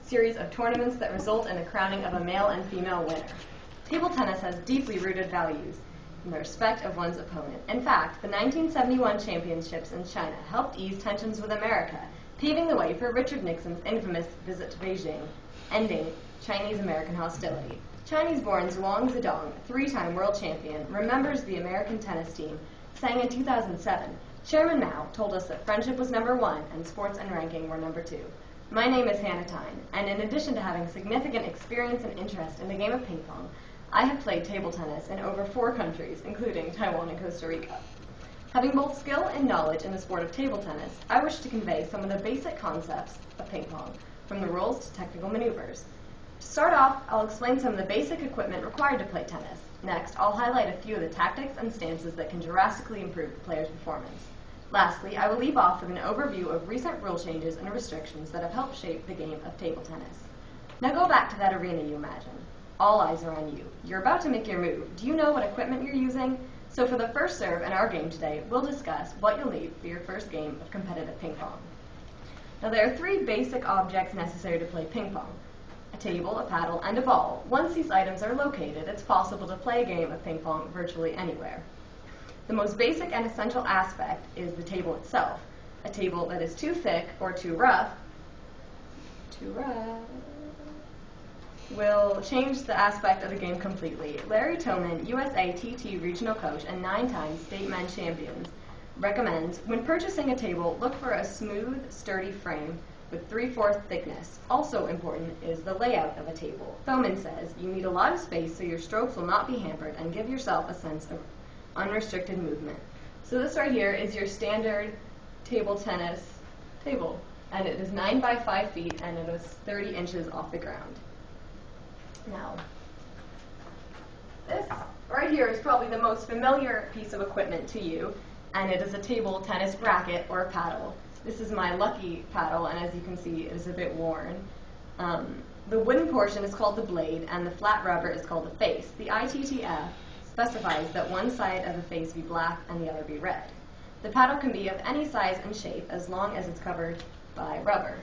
series of tournaments that result in the crowning of a male and female winner. Table tennis has deeply rooted values in the respect of one's opponent. In fact, the 1971 championships in China helped ease tensions with America, paving the way for Richard Nixon's infamous visit to Beijing, ending Chinese-American hostility. Chinese-born Zhuang Zedong, three-time world champion, remembers the American tennis team, saying in 2007, Chairman Mao told us that friendship was number one and sports and ranking were number two. My name is Hannah Tyne, and in addition to having significant experience and interest in the game of ping pong, I have played table tennis in over 4 countries, including Taiwan and Costa Rica. Having both skill and knowledge in the sport of table tennis, I wish to convey some of the basic concepts of ping pong, from the rules to technical maneuvers. To start off, I'll explain some of the basic equipment required to play tennis. Next, I'll highlight a few of the tactics and stances that can drastically improve the player's performance. Lastly, I will leave off with an overview of recent rule changes and restrictions that have helped shape the game of table tennis. Now go back to that arena you imagine. All eyes are on you. You're about to make your move. Do you know what equipment you're using? So for the first serve in our game today, we'll discuss what you'll need for your first game of competitive ping pong. Now there are 3 basic objects necessary to play ping pong: a table, a paddle, and a ball. Once these items are located, it's possible to play a game of ping pong virtually anywhere. The most basic and essential aspect is the table itself. A table that is too thick or too rough will change the aspect of the game completely. Larry Toman, USA TT regional coach and 9-time state men's champion, recommends when purchasing a table, look for a smooth, sturdy frame with 3/4 thickness. Also important is the layout of a table. Thoman says you need a lot of space so your strokes will not be hampered and give yourself a sense of unrestricted movement. So this right here is your standard table tennis table, and it is 9 by 5 feet and it is 30 inches off the ground. Now, this right here is probably the most familiar piece of equipment to you, and it is a table tennis racket or a paddle. This is my lucky paddle, and as you can see, it is a bit worn. The wooden portion is called the blade, and the flat rubber is called the face. The ITTF specifies that one side of the face be black and the other be red. The paddle can be of any size and shape as long as it's covered by rubber.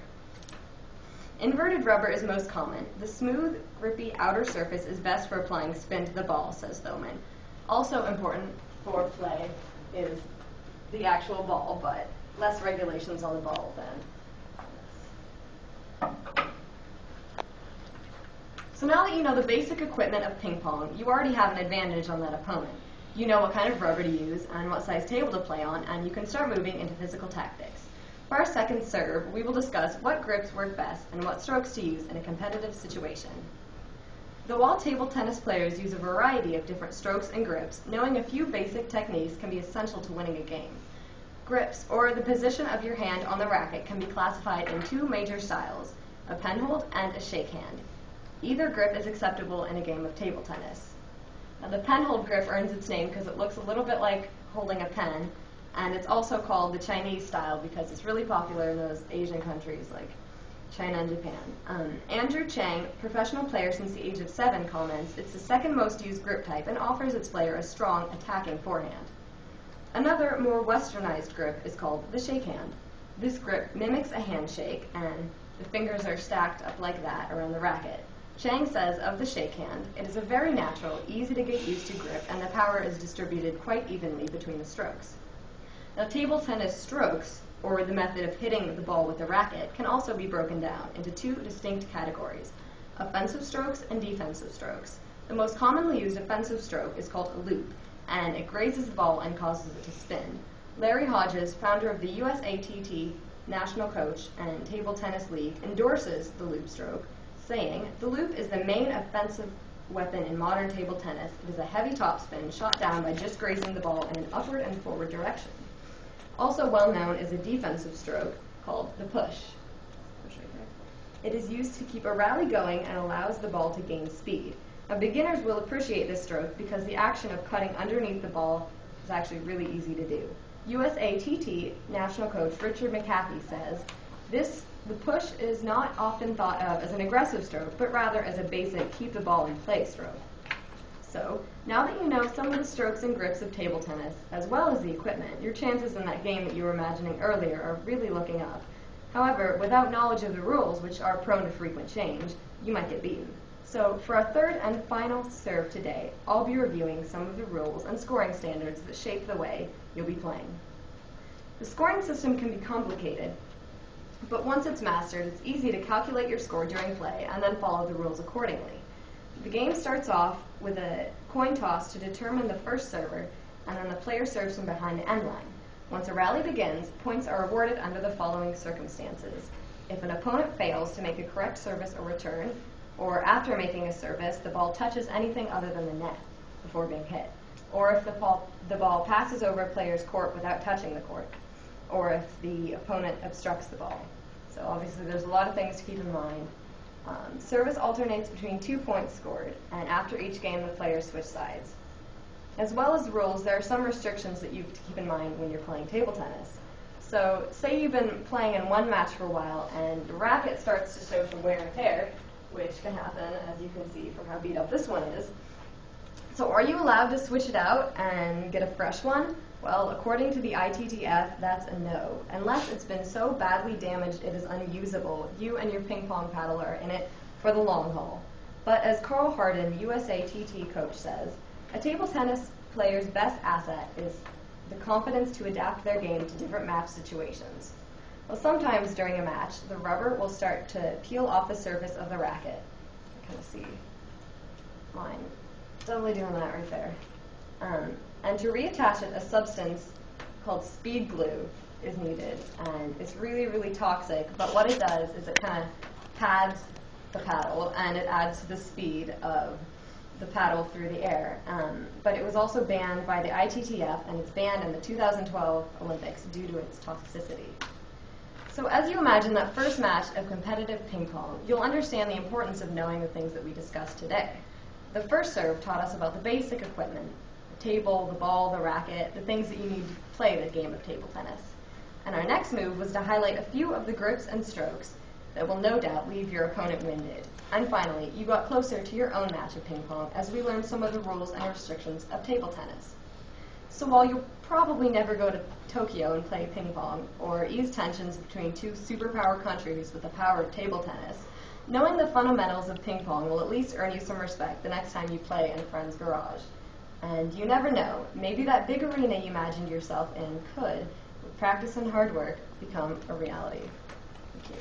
Inverted rubber is most common. The smooth, grippy outer surface is best for applying spin to the ball, says Thoman. Also important for play is the actual ball, but less regulations on the ball than this. So now that you know the basic equipment of ping pong, you already have an advantage on that opponent. You know what kind of rubber to use and what size table to play on, and you can start moving into physical tactics. For our second serve, we will discuss what grips work best and what strokes to use in a competitive situation. Though all table tennis players use a variety of different strokes and grips, knowing a few basic techniques can be essential to winning a game. Grips, or the position of your hand on the racket, can be classified in 2 major styles, a penhold and a shake hand. Either grip is acceptable in a game of table tennis. Now, the penhold grip earns its name because it looks a little bit like holding a pen, and it's also called the Chinese style because it's really popular in those Asian countries like China and Japan. Andrew Chang, professional player since the age of 7, comments, it's the second most used grip type and offers its player a strong attacking forehand. Another, more westernized grip is called the shake hand. This grip mimics a handshake, and the fingers are stacked up like that around the racket. Chang says of the shake hand, it is a very natural, easy to get used to grip, and the power is distributed quite evenly between the strokes. Now, table tennis strokes, or the method of hitting the ball with the racket, can also be broken down into 2 distinct categories: offensive strokes and defensive strokes. The most commonly used offensive stroke is called a loop, and it grazes the ball and causes it to spin. Larry Hodges, founder of the USATT national coach and table tennis league, endorses the loop stroke, saying, "The loop is the main offensive weapon in modern table tennis. It is a heavy topspin shot down by just grazing the ball in an upward and forward direction." Also well known is a defensive stroke called the push. It is used to keep a rally going and allows the ball to gain speed. Now, beginners will appreciate this stroke because the action of cutting underneath the ball is actually really easy to do. USATT national coach Richard McCaffey says, the push is not often thought of as an aggressive stroke, but rather as a basic keep the ball in play stroke. So, now that you know some of the strokes and grips of table tennis, as well as the equipment, your chances in that game that you were imagining earlier are really looking up. However, without knowledge of the rules, which are prone to frequent change, you might get beaten. So for our third and final serve today, I'll be reviewing some of the rules and scoring standards that shape the way you'll be playing. The scoring system can be complicated, but once it's mastered, it's easy to calculate your score during play and then follow the rules accordingly. The game starts off with a coin toss to determine the first server, and then the player serves from behind the end line. Once a rally begins, points are awarded under the following circumstances. If an opponent fails to make a correct service or return, or after making a service, the ball touches anything other than the net before being hit, or if the ball passes over a player's court without touching the court, or if the opponent obstructs the ball. So obviously there's a lot of things to keep in mind. Service alternates between 2 points scored, and after each game the players switch sides. As well as rules, there are some restrictions that you have to keep in mind when you're playing table tennis. So say you've been playing in one match for a while and the racket starts to show some wear and tear, which can happen, as you can see from how beat up this one is. So are you allowed to switch it out and get a fresh one? Well, according to the ITTF, that's a no. Unless it's been so badly damaged it is unusable, you and your ping pong paddle are in it for the long haul. But as Carl Harden, USA TT coach, says, a table tennis player's best asset is the confidence to adapt their game to different match situations. Well, sometimes during a match, the rubber will start to peel off the surface of the racket. You kind of see mine definitely doing that right there. And to reattach it, a substance called speed glue is needed, and it's really, really toxic, but what it does is it kind of pads the paddle, and it adds to the speed of the paddle through the air. But it was also banned by the ITTF, and it's banned in the 2012 Olympics due to its toxicity. So as you imagine that first match of competitive ping pong, you'll understand the importance of knowing the things that we discussed today. The first serve taught us about the basic equipment, the table, the ball, the racket, the things that you need to play the game of table tennis. And our next move was to highlight a few of the grips and strokes that will no doubt leave your opponent winded. And finally, you got closer to your own match of ping pong as we learned some of the rules and restrictions of table tennis. So while you'll probably never go to Tokyo and play ping pong, or ease tensions between two superpower countries with the power of table tennis, knowing the fundamentals of ping pong will at least earn you some respect the next time you play in a friend's garage. And you never know, maybe that big arena you imagined yourself in could, with practice and hard work, become a reality. Thank you.